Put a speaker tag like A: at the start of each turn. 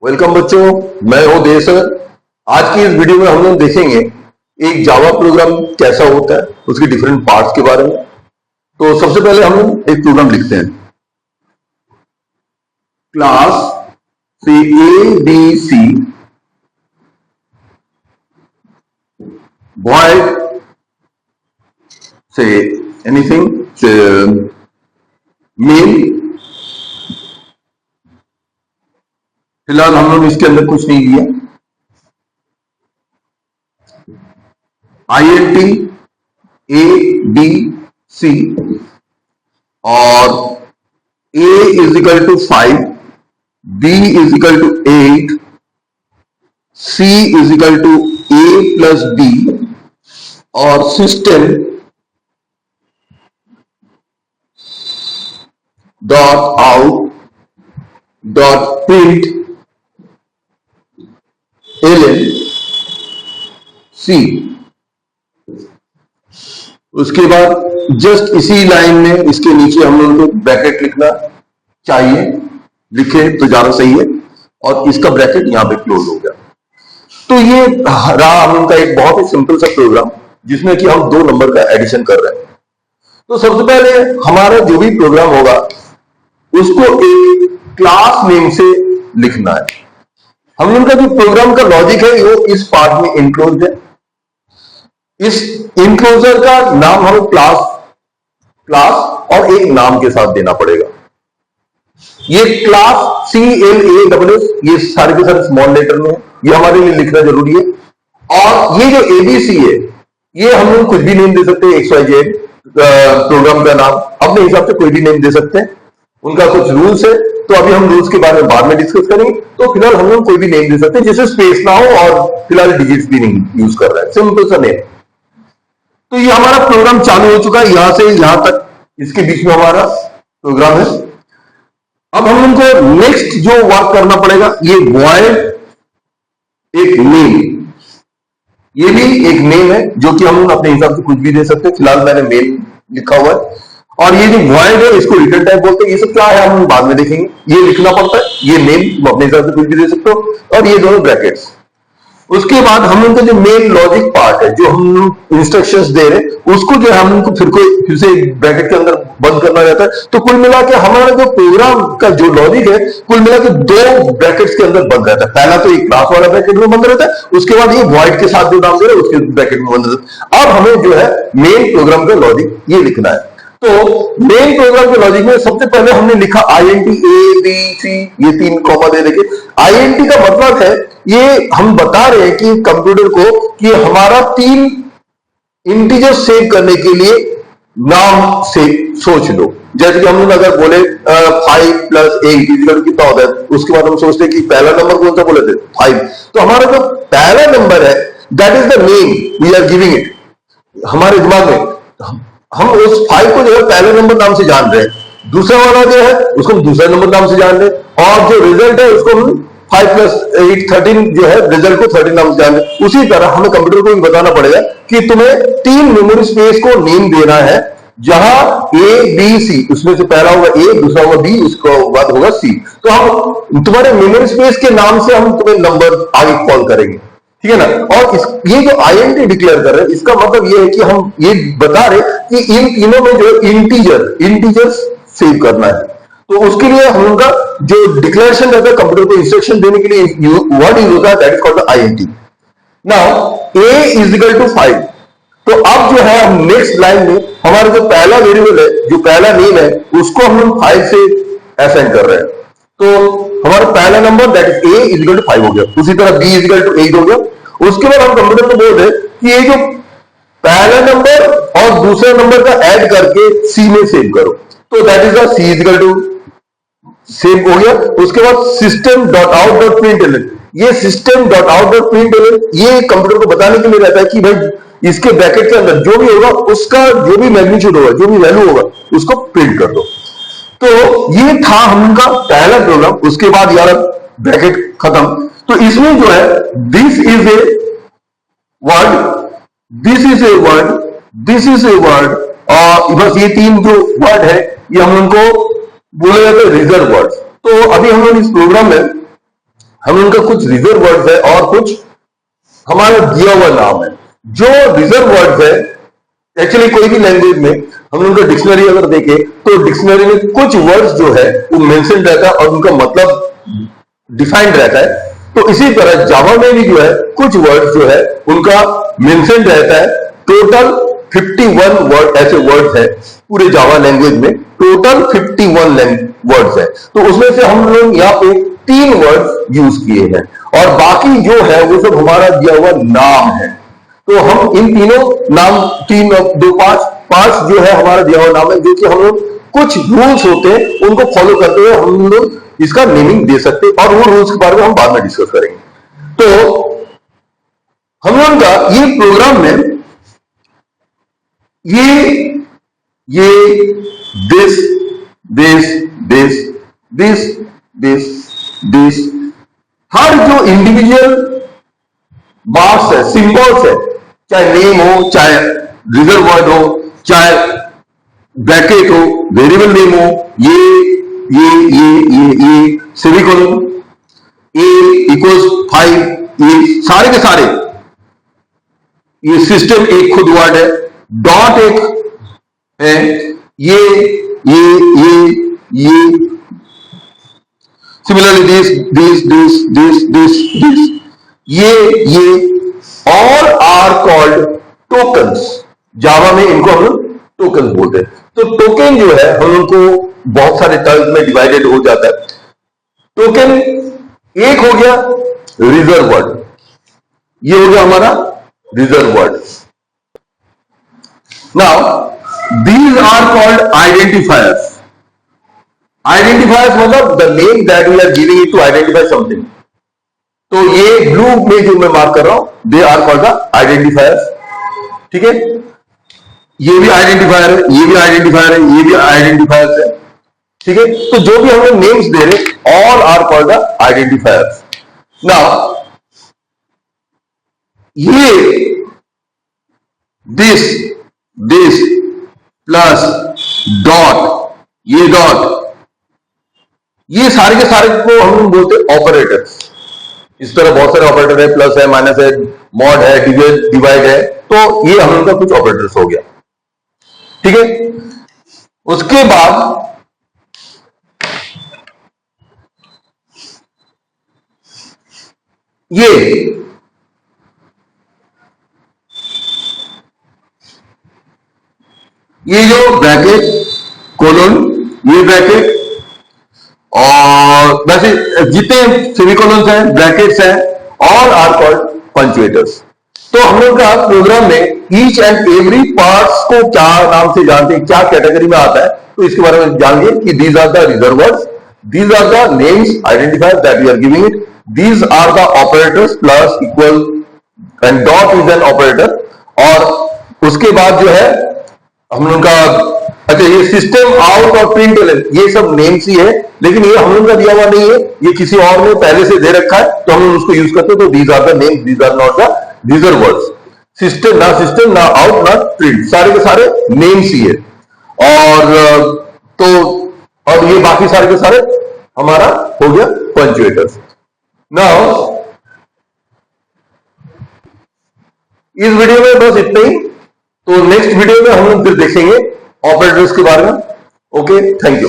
A: Welcome बच्चों, मैं हूं देव सर। आज की इस वीडियो में हम लोग देखेंगे एक जावा प्रोग्राम कैसा होता है, उसके डिफरेंट पार्ट्स के बारे में। तो सबसे पहले हम लोग एक प्रोग्राम लिखते हैं। क्लास से ए बी सी void से एनीथिंग से मेल। फिलहाल हम लोग इसके अंदर कुछ नहीं लिया। INT A B C और A is equal to 5, B is equal to 8, C is equal to A plus B और system dot out dot print ln C। उसके बाद जस्ट इसी लाइन में इसके नीचे हम लोगों को ब्रैकेट लिखना चाहिए, लिखे तो ज्यादा सही है। और इसका ब्रैकेट यहां पे क्लोज हो गया। तो ये रहा हम लोग का एक बहुत ही सिंपल सा प्रोग्राम जिसमें कि हम 2 नंबर का एडिशन कर रहे हैं। तो सबसे पहले हमारा जो भी प्रोग्राम होगा उसको एक क्लास नेम से लिखना है। हम लोग का जो प्रोग्राम का लॉजिक है वो इस पार्ट में इनक्लोज है। इस इनक्लोजर का नाम हमें क्लास और एक नाम के साथ देना पड़ेगा। ये क्लास CLASS ये सारे के सारे स्मॉल लेटर में, ये हमारे लिए लिखना जरूरी है। और ये जो ABC है ये हम लोग कुछ भी नेम दे सकते हैं। XYZ प्रोग्राम का नाम अपने हिसाब से कोई भी नेम दे सकते हैं। उनका कुछ रूल्स है, तो अभी हम रूल्स के बारे में बाद में डिस्कस करेंगे। तो फिलहाल हम लोग कोई भी नेम दे सकते हैं जिससे स्पेस ना हो और फिलहाल डिजिट्स भी नहीं यूज कर रहे हैं, सिंपल सा नेम। तो ये हमारा प्रोग्राम चालू हो चुका है, यहां से यहां तक इसके बीच में हमारा प्रोग्राम है। अब हम उनको नेक्स्ट जो वर्क करना पड़ेगा, ये void एक नेम, ये भी एक नेम है जो कि हम अपने हिसाब से कुछ भी दे सकते हैं। फिलहाल मैंने मेल लिखा हुआ है। और ये जो void है इसको रिटर्न टाइप बोलते हैं। ये सब क्या है हम बाद में देखेंगे। ये लिखना पड़ता है, ये नेम अपने हिसाब से कुछ भी दे सकते हो, और ये दोनों ब्रैकेट्स। उसके बाद हम उनका जो मेन लॉजिक पार्ट है, जो हम इंस्ट्रक्शंस दे रहे हैं, उसको जो है हम उनको फिर से ब्रैकेट के अंदर बंद करना रहता है। तो कुल मिला के हमारा जो प्रोग्राम का जो लॉजिक है कुल मिला के 2 ब्रैकेट्स के अंदर बंद रहता है। पहला तो एक क्लास वाला ब्रैकेट में बंद रहता है, उसके बाद ये वॉइड के साथ जो नाम दे रहे हैं उसके ब्रैकेट में बंद रहता है। अब हमें जो है मेन प्रोग्राम का लॉजिक ये लिखना है। तो मेन प्रोग्राम के लॉजिक में सबसे पहले हमने लिखा INT A B C, ये 3 कॉमा दे देखे। INT का मतलब है ये हम बता रहे हैं कि कंप्यूटर को कि हमारा 3 इंटीजर सेव करने के लिए नाम से सोच लो। जैसे कि हम लोग अगर बोले 5 प्लस 8 कितना होता है, उसके बाद हम सोचते हैं कि पहला नंबर कौन सा बोले थे 5। तो हमारा जो पहला नंबर है that is the name we are giving it. हमारे दिमाग में हम उस 5 को जो है पहले नंबर नाम से जान रहे हैं, दूसरा वाला जो है उसको हम दूसरे नंबर नाम से जान रहे हैं, और जो रिजल्ट है उसको हम 5 प्लस 8 13 जो है रिजल्ट को 13 नाम से जान रहे हैं। उसी तरह हमें कंप्यूटर को भी बताना पड़ेगा कि तुम्हें 3 मेमोरी स्पेस को नेम देना है, जहां ABC उसमें से पहला होगा A, दूसरा होगा B, उसके बाद होगा C। तो हम तुम्हारे मेमोरी स्पेस के नाम से हम तुम्हें नंबर आगे कॉल करेंगे, ठीक है ना। और ये जो INT डिक्लेयर कर रहे हैं इसका मतलब ये है कि हम ये बता रहे कि इन तीनों में जो इंटीजर सेव करना है। तो उसके लिए हम उनका जो डिक्लेरेशन रहता है कंप्यूटर को इंस्ट्रक्शन देने के लिए वर्ड यूज होता है, that is called INT। Now A is equal to 5। तो अब जो है हम नेक्स्ट लाइन में हमारा जो पहला वेरिएबल है, जो पहला नेम है, उसको हम 5 से असाइन कर रहे हैं। तो हमारा पहला number that is A is equal to 5 हो गया। उसी तरह B इज इक्वल टू 8 हो गया। उसके बाद हम कंप्यूटर को बोल रहे कि ये जो पहला नंबर और दूसरा नंबर का ऐड करके C में सेव करो। तो that is the C is equal to save हो गया। उसके बाद system dot out dot print, ये system dot out dot print ये कंप्यूटर को बताने के लिए रहता है कि भाई इसके ब्रैकेट के अंदर जो भी होगा उसका जो भी मैग्नीट्यूड होगा, जो भी वैल्यू होगा, उसको प्रिंट कर दो। तो ये था हमका पहला प्रोग्राम। उसके बाद यार ब्रैकेट खत्म। तो इसमें जो है this is a word, this is a word, this is a word, और बस ये 3 जो वर्ड है ये हम उनको बोले जाते हैं रिजर्व वर्ड। तो अभी हम लोग इस प्रोग्राम में हम उनका कुछ रिजर्व वर्ड्स है और कुछ हमारा दिया हुआ नाम है। जो रिजर्व वर्ड्स है, एक्चुअली कोई भी लैंग्वेज में हम उनका डिक्शनरी अगर देखें तो डिक्शनरी में कुछ वर्ड्स जो है वो मेंशन रहता है और उनका मतलब डिफाइंड रहता है। तो इसी तरह जावा में भी जो है कुछ वर्ड्स जो है उनका मेंशन रहता है। टोटल 51 वर्ड ऐसे वर्ड्स है पूरे जावा लैंग्वेज में, टोटल 51 वर्ड्स है। तो उसमें से हम लोग यहाँ पे 3 वर्ड्स यूज किए हैं और बाकी जो है वो सब हमारा दिया हुआ नाम है। तो हम इन तीनों नाम, 3 2 5 जो है हमारा दिया हुआ नाम है, जो कि हम लोग कुछ रूल्स होते हैं उनको फॉलो करते हुए हम लोग इसका नेमिंग दे सकते हैं और वो रूल्स के बारे में हम बाद में डिस्कस करेंगे। तो हम लोग का ये प्रोग्राम में ये दिस हर जो इंडिविजुअल बार्स है, सिंबल्स है, चाहे नेम हो, चाहे रिजर्व वर्ड हो, चाहे ब्रैकेट हो, वेरिएबल नेम हो, ये सेमीकोलन, ए इक्वल्स 5, ये सारे के सारे, ये सिस्टम एक खुद वर्ड है, डॉट एक है, ये सिमिलरली दिस ये ऑल आर कॉल्ड टोकन्स। जावा में इनको हम लोग टोकन बोलते हैं। तो टोकन जो है हम लोग को बहुत सारे टर्म्स में डिवाइडेड हो जाता है। टोकन एक हो गया रिजर्व वर्ड, ये हो गया हमारा reserve word. Now these are called identifiers. Identifiers मतलब the name that we are giving it to identify something. तो ये ब्लू में जो मैं मार्क कर रहा हूं they are called the identifiers. ठीक है, ये भी आइडेंटिफायर है, ये भी आइडेंटिफायर है, ये भी आइडेंटिफायर्स है। ठीक है, तो जो भी हम लोग नेम्स दे रहे all are called the identifiers. Now ये दिस प्लस डॉट, ये डॉट, ये सारे के सारे को हम लोग बोलते हैं ऑपरेटर्स। इस तरह बहुत सारे ऑपरेटर है, प्लस है, माइनस है, मॉड है, डिवाइड है, तो ये हम लोग का कुछ ऑपरेटर्स हो गया। ठीक है, उसके बाद ये जो ब्रैकेट कोलोन, ये ब्रैकेट और वैसे जितने सेमीकोलन्स हैं, ब्रैकेट्स हैं, ऑल आर कॉल्ड पंक्चुएटर्स। तो हम लोग का प्रोग्राम में ईच एंड एवरी पार्ट्स को क्या नाम से जानते हैं, क्या कैटेगरी में आता है, तो इसके बारे में जानिए कि these are the reserve words, these are the names identifiers that we are giving it, these are the operators, plus equal and dot is an operator. और उसके बाद जो है हम लोग का, अच्छा ये सिस्टम आउट और प्रिंट, ये सब नेम्स ही है, लेकिन ये हम लोग का दिया हुआ नहीं है, ये किसी और ने पहले से दे रखा है तो हम लोग उसको यूज करते हैं। तो these are the names, these are not the reserve words. System ना आउट ना प्रिंट, सारे के सारे नेम्स ही है। और ये बाकी सारे के सारे हमारा हो गया पंक्चुएटर्स। नाउ इस वीडियो में बस इतना ही। तो नेक्स्ट वीडियो में हम लोग फिर देखेंगे ऑपरेटर्स के बारे में। Okay, thank you.